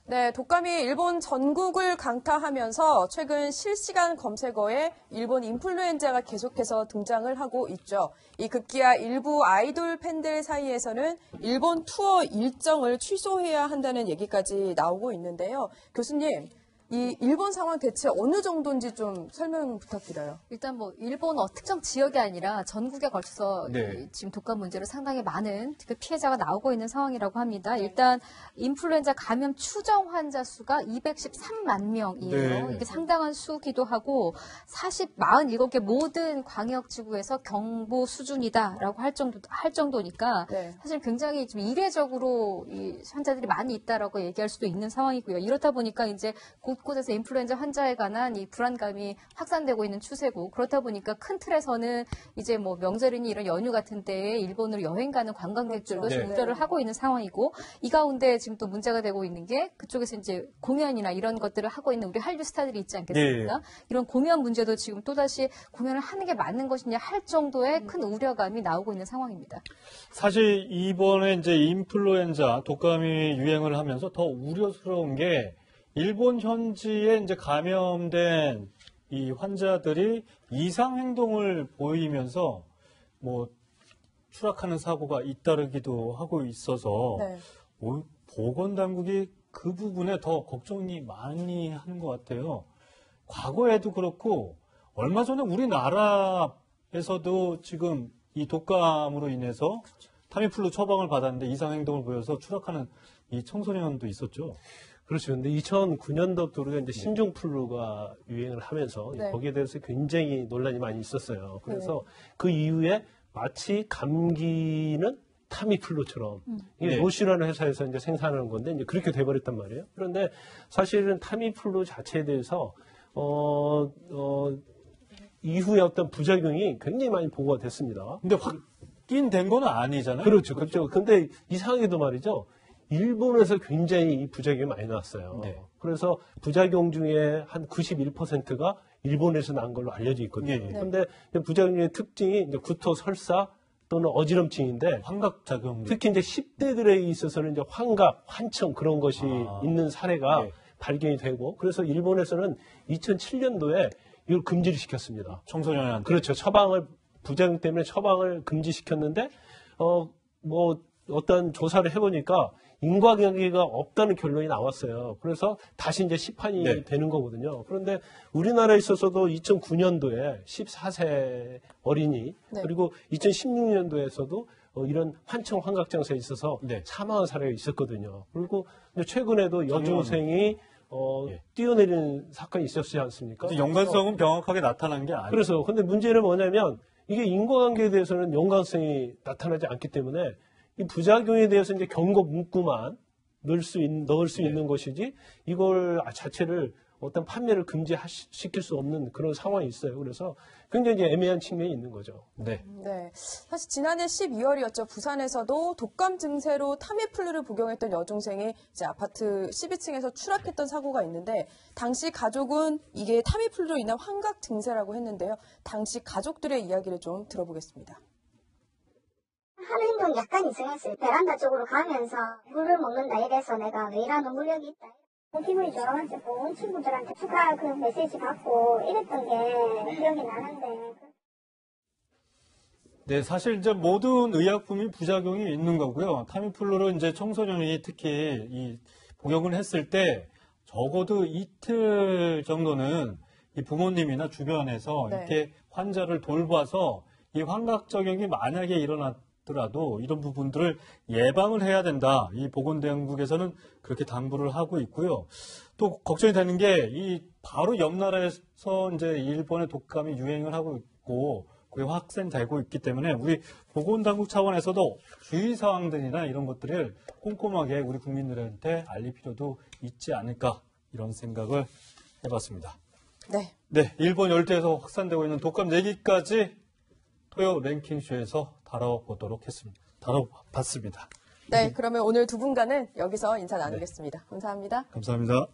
네, 독감이 일본 전국을 강타하면서 최근 실시간 검색어에 일본 인플루엔자가 계속해서 등장을 하고 있죠. 이 급기야 일부 아이돌 팬들 사이에서는 일본 투어 일정을 취소해야 한다는 얘기까지 나오고 있는데요. 교수님, 이 일본 상황 대체 어느 정도인지 좀 설명 부탁드려요. 일단 뭐 일본 특정 지역이 아니라 전국에 걸쳐서 네. 지금 독감 문제로 상당히 많은 피해자가 나오고 있는 상황이라고 합니다. 일단 인플루엔자 감염 추정 환자 수가 213만 명이에요. 네. 이게 상당한 수기도 하고 47개 모든 광역지구에서 경보 수준이다라고 할 정도니까 네. 사실 굉장히 좀 이례적으로 이 환자들이 많이 있다라고 얘기할 수도 있는 상황이고요. 이렇다 보니까 이제 곳곳에서 인플루엔자 환자에 관한 이 불안감이 확산되고 있는 추세고, 그렇다 보니까 큰 틀에서는 이제 뭐 명절이니 이런 연휴 같은 때에 일본으로 여행 가는 관광객들도 네. 좀 우려를 하고 있는 상황이고, 이 가운데 지금 또 문제가 되고 있는 게 그쪽에서 이제 공연이나 이런 것들을 하고 있는 우리 한류 스타들이 있지 않겠습니까? 네. 이런 공연 문제도 지금 또다시 공연을 하는 게 맞는 것이냐 할 정도의 큰 우려감이 나오고 있는 상황입니다. 사실 이번에 이제 인플루엔자 독감이 유행을 하면서 더 우려스러운 게 일본 현지에 이제 감염된 이 환자들이 이상 행동을 보이면서 뭐 추락하는 사고가 잇따르기도 하고 있어서 네. 보건당국이 그 부분에 더 걱정이 많이 하는 것 같아요. 과거에도 그렇고 얼마 전에 우리나라에서도 지금 이 독감으로 인해서 타미플루 처방을 받았는데 이상 행동을 보여서 추락하는 이 청소년도 있었죠. 그렇죠. 근데 2009년도부터 이제 신종플루가 유행을 하면서 네. 거기에 대해서 굉장히 논란이 많이 있었어요. 그래서 그 이후에 마치 감기는 타미플루처럼 이게 네. 로시라는 회사에서 이제 생산하는 건데 이제 그렇게 돼버렸단 말이에요. 그런데 사실은 타미플루 자체에 대해서 이후에 어떤 부작용이 굉장히 많이 보고가 됐습니다. 근데 확인된 건 아니잖아요. 그렇죠. 그렇죠. 근데 이상하게도 말이죠. 일본에서 굉장히 이 부작용이 많이 나왔어요. 네. 그래서 부작용 중에 한 91%가 일본에서 난 걸로 알려져 있거든요. 예, 예. 그런데 부작용의 특징이 이제 구토, 설사 또는 어지럼증인데 환각작용. 특히 이제 10대들에 있어서는 이제 환각, 환청 그런 것이 있는 사례가 네. 발견이 되고 그래서 일본에서는 2007년도에 이걸 금지를 시켰습니다. 청소년한테. 그렇죠. 부작용 때문에 처방을 금지시켰는데 어떤 조사를 해보니까 인과관계가 없다는 결론이 나왔어요. 그래서 다시 이제 시판이 네. 되는 거거든요. 그런데 우리나라에 있어서도 2009년도에 14세 어린이 네. 그리고 2016년도에서도 이런 환청 환각장애에 있어서 네. 사망한 사례가 있었거든요. 그리고 이제 최근에도 여중생이 예. 뛰어내리는 사건이 있었지 않습니까? 연관성은 명확하게 나타난 게 아니에요. 그래서 근데 문제는 뭐냐면 이게 인과관계에 대해서는 연관성이 나타나지 않기 때문에 이 부작용에 대해서 이제 경고 문구만 넣을 수 있는 것이지 이걸 자체를 어떤 판매를 금지시킬 수 없는 그런 상황이 있어요. 그래서 굉장히 이제 애매한 측면이 있는 거죠. 네. 네. 사실 지난해 12월이었죠. 부산에서도 독감 증세로 타미플루를 복용했던 여중생이 이제 아파트 12층에서 추락했던 사고가 있는데 당시 가족은 이게 타미플루로 인한 환각 증세라고 했는데요. 당시 가족들의 이야기를 좀 들어보겠습니다. 하는 행동이 약간 이상했어요. 베란다 쪽으로 가면서 물을 먹는다 이래서 내가 왜 이러는 물력이 있다. 기분이 좋아가지고 온 친구들한테 축하 그 메시지 받고 이랬던 게 기억이 나는데. 네, 사실 이제 모든 의약품이 부작용이 있는 거고요. 타미플루를 이제 청소년이 특히 이 복용을 했을 때 적어도 이틀 정도는 이 부모님이나 주변에서 네. 이렇게 환자를 돌봐서 이 환각작용이 만약에 일어났더라도 이런 부분들을 예방을 해야 된다. 이 보건당국에서는 그렇게 당부를 하고 있고요. 또 걱정이 되는 게 이 바로 옆 나라에서 이제 일본의 독감이 유행을 하고 있고 그게 확산되고 있기 때문에 우리 보건당국 차원에서도 주의사항들이나 이런 것들을 꼼꼼하게 우리 국민들한테 알릴 필요도 있지 않을까 이런 생각을 해봤습니다. 네. 네, 일본 열대에서 확산되고 있는 독감 얘기까지 토요 랭킹쇼에서 다뤄봤습니다. 네, 그러면 오늘 두 분과는 여기서 인사 나누겠습니다. 감사합니다. 감사합니다.